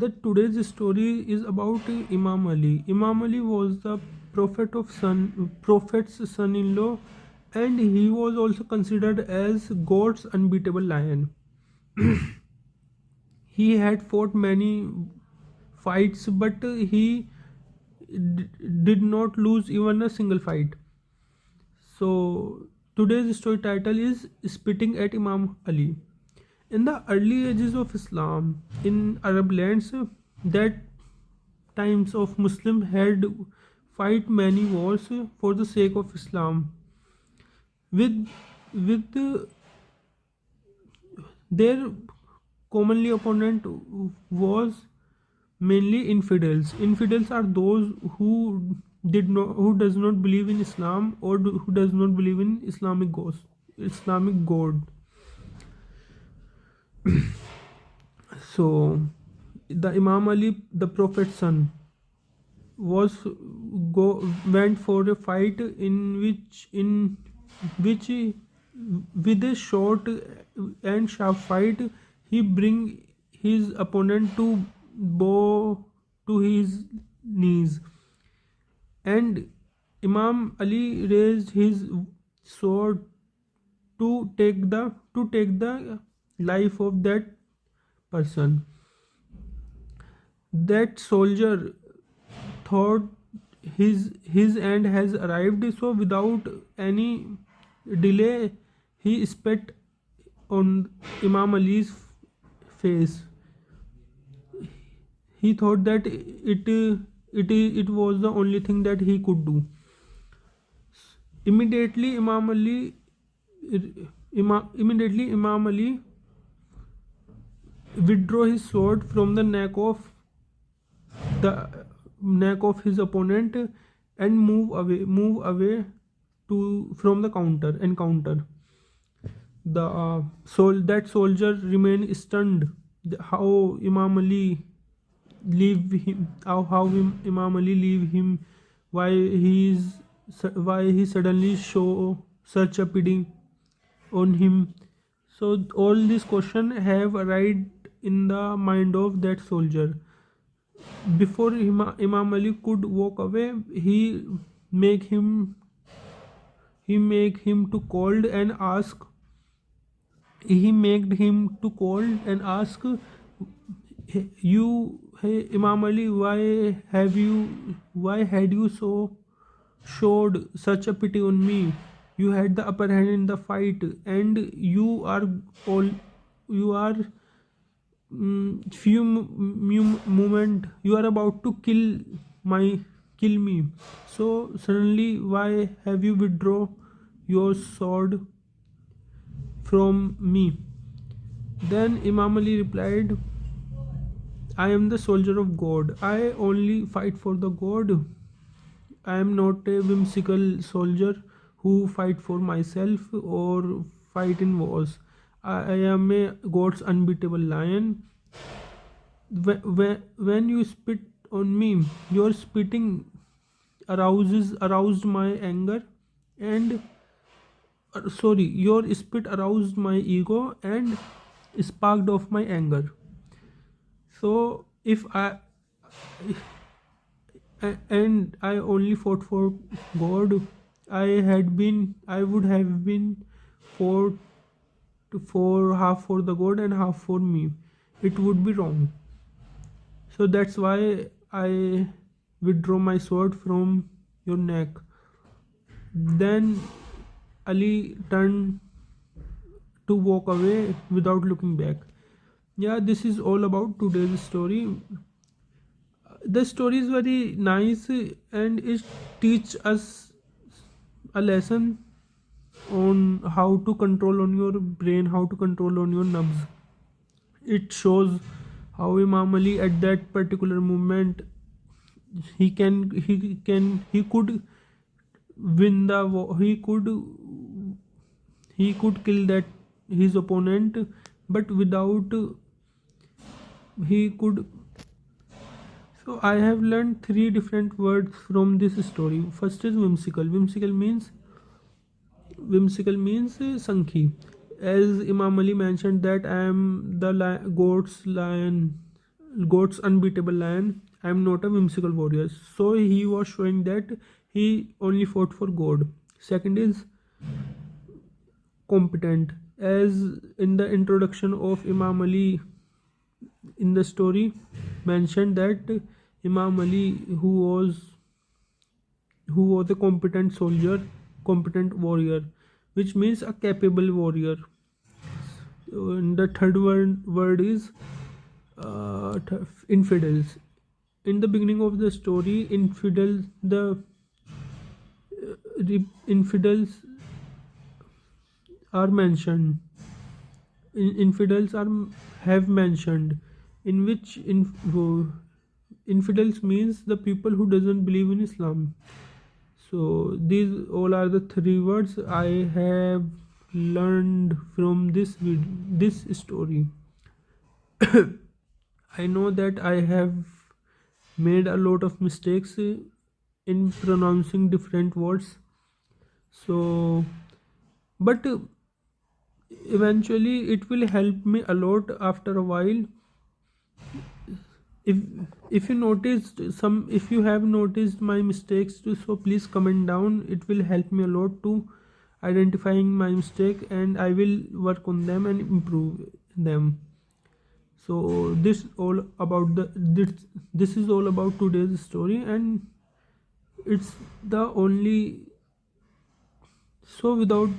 The today's story is about Imam Ali. Imam Ali was the prophet's son-in-law, and he was also considered as God's unbeatable lion. He had fought many fights, but he d- did not lose even a single fight. So today's story title is Spitting at Imam Ali. In the early ages of Islam, in Arab lands, that times of Muslim had fight many wars for the sake of Islam. With with their commonly opponent was mainly infidels. Infidels are those who does not believe in Islam, or who does not believe in Islamic God. So the Imam Ali, the Prophet's son, was go went for a fight in which with a short and sharp fight he bring his opponent to bow to his knees, and Imam Ali raised his sword to take the life of that person. That soldier thought his end has arrived, so without any delay he spat on Imam Ali's face. He thought that it was the only thing that he could do. Immediately Imam Ali withdrew his sword from the neck of his opponent and move away to from the encounter. The that soldier remained stunned. How Imam Ali leave him? Imam Ali leave him? Why why he suddenly show such a pity on him? So all these questions have arrived in the mind of that soldier. Before Imam Ali could walk away, make him to cold and ask. He made him to cold and ask, hey Imam Ali, why had you showed such a pity on me? You had the upper hand in the fight, and you are moment you are about to kill me. So suddenly, why have you withdraw your sword from me? Then Imam Ali replied, I am the soldier of God. I only fight for the God. I am not a whimsical soldier who fight for myself or fight in wars. I am a God's unbeatable lion. When you spit on me, your spitting aroused my anger, and your spit aroused my ego and sparked off my anger. So if I and I only fought for God, I would have been fought for half for the God and half for me. It would be wrong. So that's why I withdraw my sword from your neck. Then Ali turned to walk away without looking back. Yeah, this is all about today's story. The story is very nice, and it teach us a lesson on how to control on your brain, how to control on your nerves. It shows how Imam Ali at that particular moment he could win the war. He could kill that his opponent, but without he could. So I have learned three different words from this story. First is whimsical. Whimsical means Sankhi. As Imam Ali mentioned that I am the goat's lion. Goat's unbeatable lion. I am not a whimsical warrior. So he was showing that he only fought for God. Second is competent. As in the introduction of Imam Ali in the story mentioned that Imam Ali, who was a competent soldier, competent warrior, which means a capable warrior. And the third word is infidels. In the beginning of the story, infidels are mentioned. Infidels are have mentioned, in which infidels means the people who doesn't believe in Islam. So these all are the three words I have learned from this story. I know that I have made a lot of mistakes in pronouncing different words. So, but eventually it will help me a lot after a while. if if you noticed some if you have noticed my mistakes too, so please comment down. It will help me a lot to identifying my mistake, and I will work on them and improve them. So this is all about today's story, and it's the only. So without